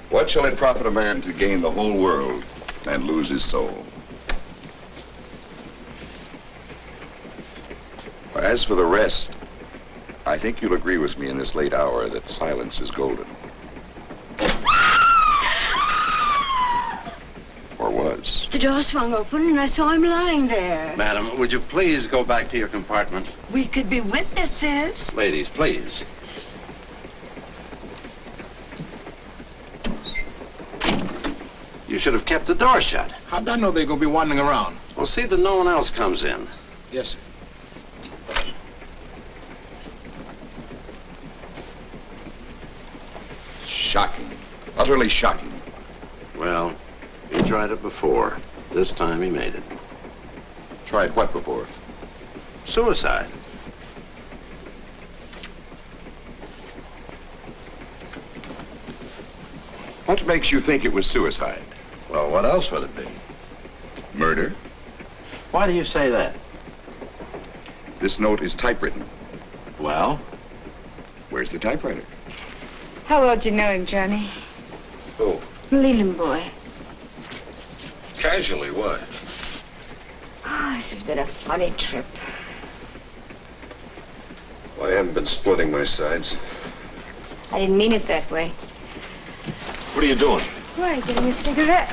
Speaker 6: What shall it profit a man to gain the whole world and lose his soul? As for the rest, I think you'll agree with me in this late hour that silence is golden. Or was.
Speaker 20: The door swung open and I saw him lying there.
Speaker 10: Madam, would you please go back to your compartment?
Speaker 20: We could be witnesses.
Speaker 10: Ladies, please. You should have kept the door shut.
Speaker 14: How'd I know they're gonna be wandering around?
Speaker 10: Well, see that no one else comes in.
Speaker 14: Yes, sir.
Speaker 6: Shocking. Utterly shocking.
Speaker 10: Well, he tried it before. This time he made it.
Speaker 6: Tried what before?
Speaker 10: Suicide.
Speaker 6: What makes you think it was suicide?
Speaker 10: Well, what else would it be?
Speaker 6: Murder?
Speaker 10: Why do you say that?
Speaker 6: This note is typewritten.
Speaker 10: Well?
Speaker 6: Where's the typewriter?
Speaker 8: How well do you know him, Johnny?
Speaker 10: Who?
Speaker 8: Leland boy.
Speaker 5: Casually, what?
Speaker 8: Oh, this has been a funny trip.
Speaker 5: Well, I haven't been splitting my sides.
Speaker 8: I didn't mean it that way.
Speaker 5: What are you doing?
Speaker 8: Why, getting a cigarette.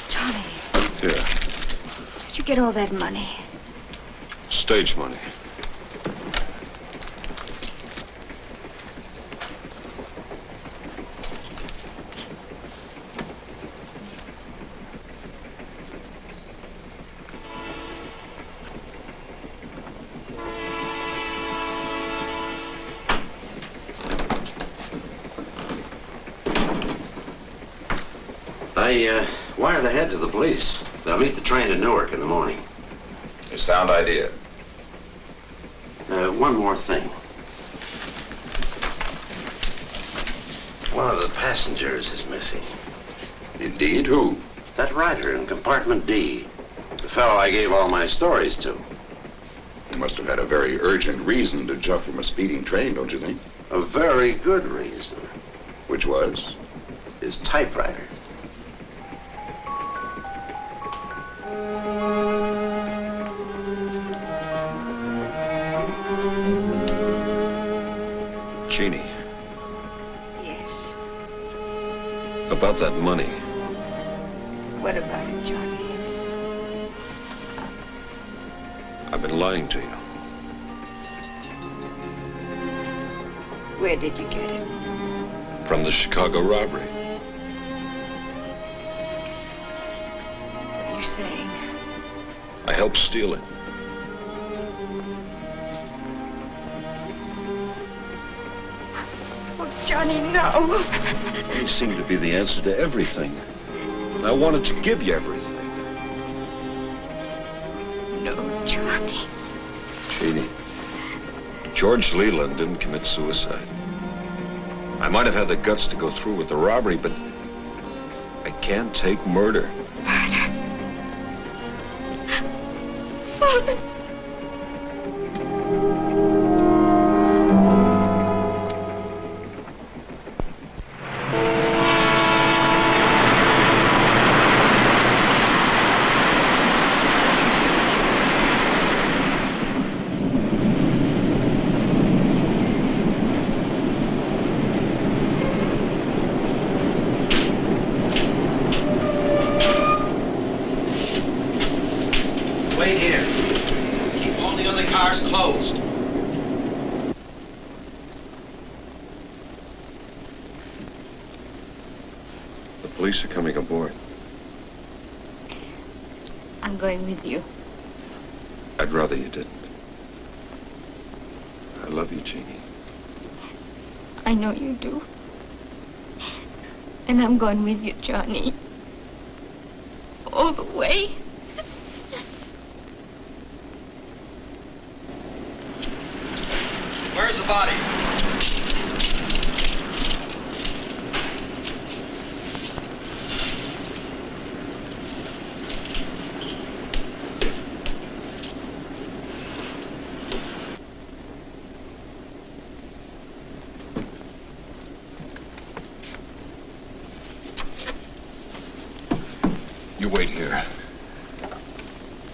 Speaker 8: Johnny,
Speaker 5: Yeah,
Speaker 8: did you get all that money?
Speaker 5: stage money.
Speaker 2: I wired ahead to the police. They'll meet the train in Newark in the morning.
Speaker 6: A sound idea.
Speaker 2: One more thing. One of the passengers is missing.
Speaker 6: Indeed? Who?
Speaker 2: That writer in compartment D. The fellow I gave all my stories to.
Speaker 6: He must have had a very urgent reason to jump from a speeding train, don't you think?
Speaker 2: A very good reason.
Speaker 6: Which was?
Speaker 2: His typewriter.
Speaker 5: Jeannie,
Speaker 8: Yes.
Speaker 5: about that money.
Speaker 8: What about it, Johnny?
Speaker 5: I've been lying to you.
Speaker 8: Where did you get it?
Speaker 5: From the Chicago robbery.
Speaker 8: What are you saying?
Speaker 5: I helped steal it.
Speaker 8: Oh, Johnny, no.
Speaker 5: They seem to be the answer to everything. And I wanted to give you everything.
Speaker 8: No, Johnny.
Speaker 5: Jeannie, George Leland didn't commit suicide. I might have had the guts to go through with the robbery, but I can't take murder.
Speaker 8: Father.
Speaker 10: Wait here. Keep all the other cars closed.
Speaker 5: The police are coming aboard.
Speaker 8: I'm going with you.
Speaker 5: I'd rather you didn't. I love you, Jeannie.
Speaker 8: I know you do. And I'm going with you, Johnny. All the way.
Speaker 19: Where's the body?
Speaker 5: You wait here.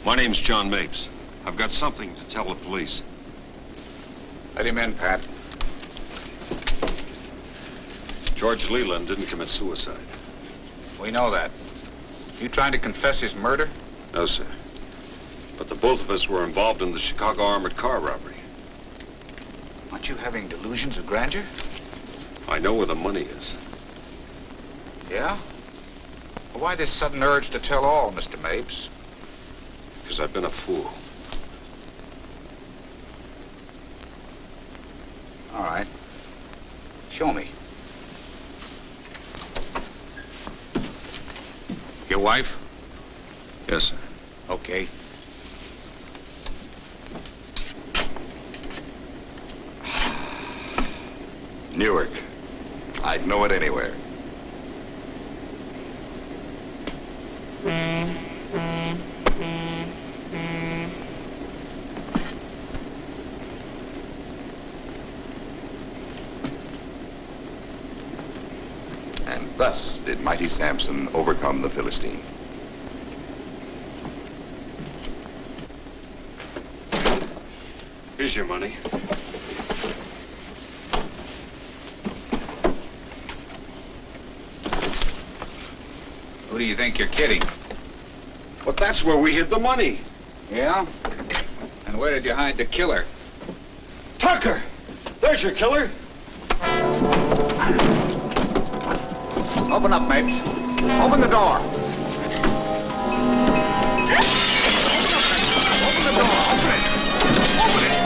Speaker 5: My name's John Mapes. I've got something to tell the police.
Speaker 11: Let him in, Pat.
Speaker 5: George Leland didn't commit suicide.
Speaker 11: We know that. You trying to confess his murder?
Speaker 5: No, sir. But the both of us were involved in the Chicago armored car robbery.
Speaker 11: Aren't you having delusions of grandeur?
Speaker 5: I know where the money is.
Speaker 11: Yeah? Well, why this sudden urge to tell all, Mr. Mapes?
Speaker 5: Because I've been a fool.
Speaker 11: All right. Show me. Your wife?
Speaker 5: Yes, sir.
Speaker 11: Okay.
Speaker 6: Newark. I'd know it anywhere. And thus did mighty Samson overcome the Philistine.
Speaker 5: Here's your money.
Speaker 11: Who do you think you're kidding?
Speaker 5: But that's where we hid the money.
Speaker 11: Yeah? And where did you hide the killer?
Speaker 5: Tucker! There's your killer.
Speaker 11: Open up, Mapes. Open the door. Open the door. Open it. Open it.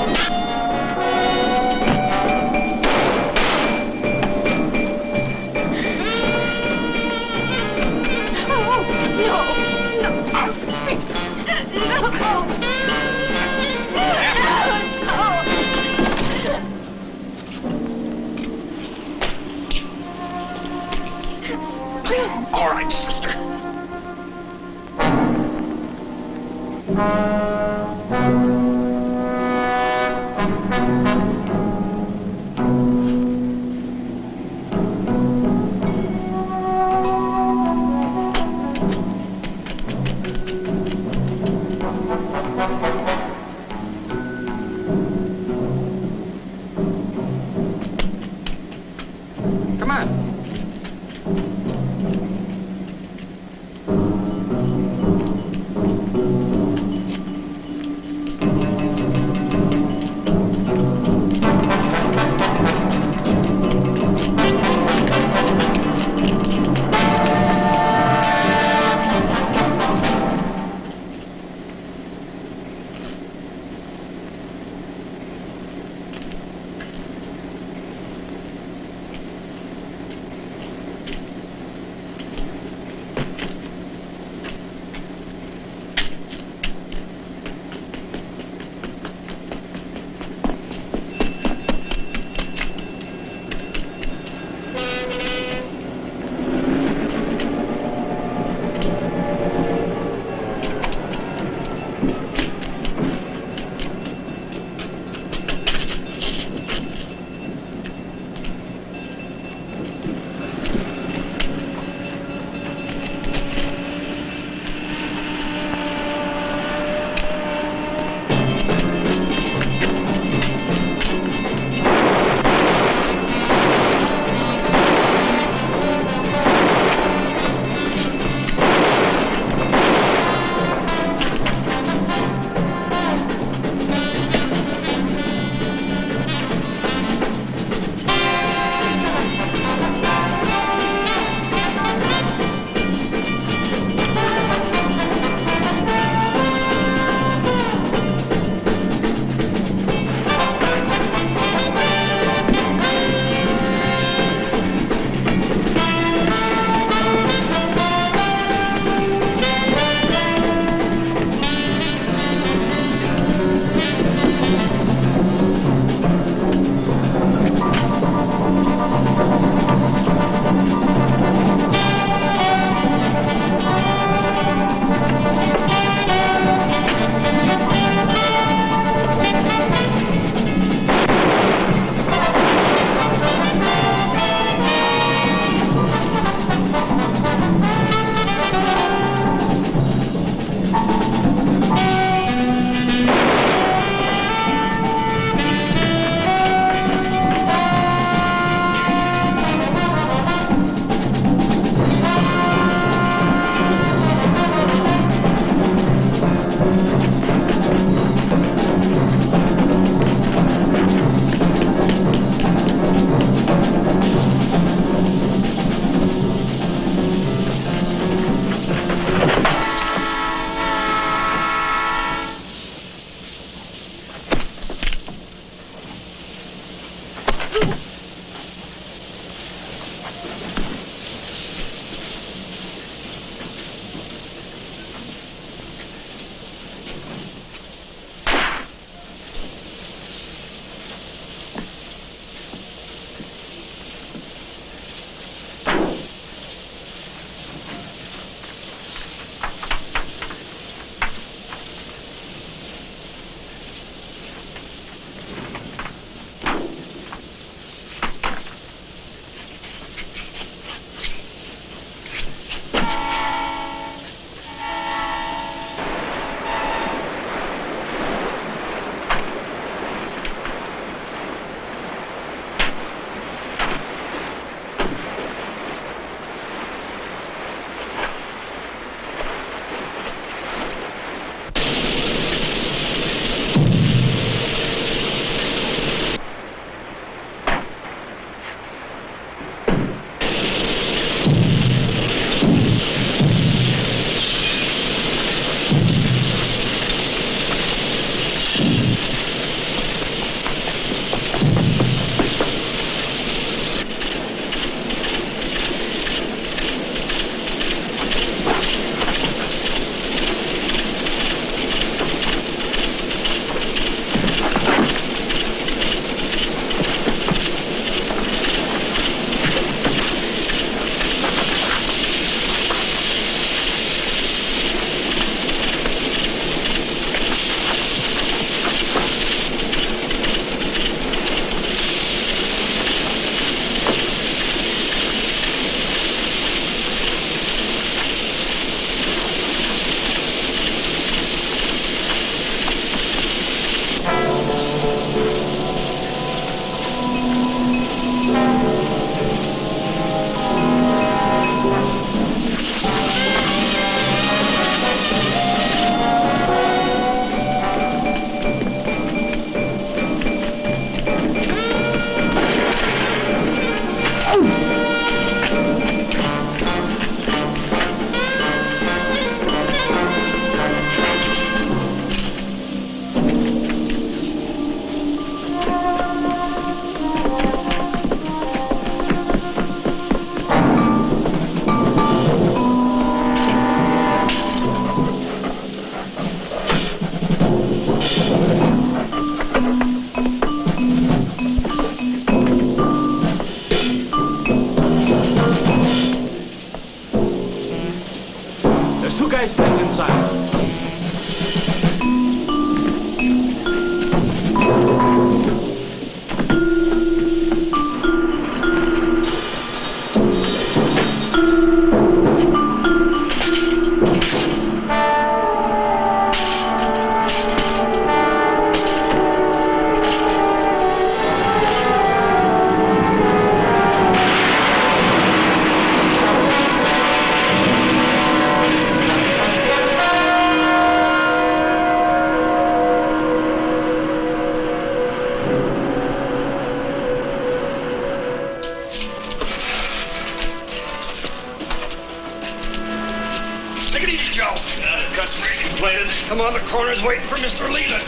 Speaker 4: I'm on the corners waiting for Mr. Leland.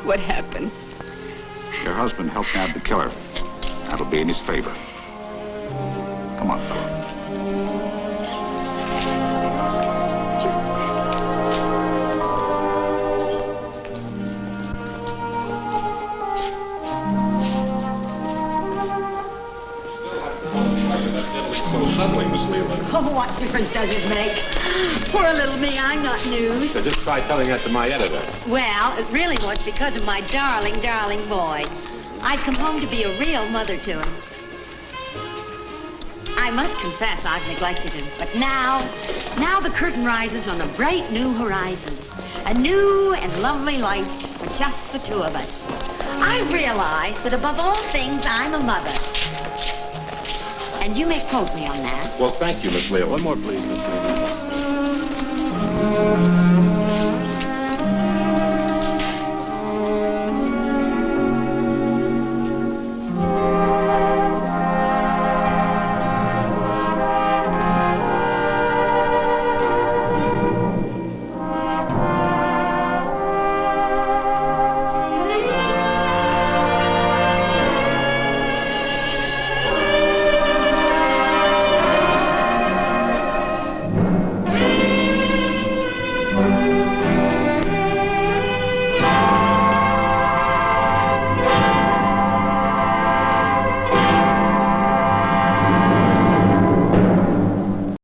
Speaker 20: What happened?
Speaker 11: Your husband helped nab the killer. That'll be in his favor. Come on, fella.
Speaker 5: So suddenly, Miss Leland.
Speaker 16: Oh, what difference does it make? Poor little me, I'm not news.
Speaker 5: So just try telling that to my editor.
Speaker 16: Well, it really was because of my darling, darling boy. I'd come home to be a real mother to him. I must confess I've neglected him. But now the curtain rises on a bright new horizon. A new and lovely life for just the two of us. I've realized that above all things, I'm a mother. And you may quote me on that.
Speaker 5: Well, thank you, Miss Leland.
Speaker 7: One more, please, Miss Leland.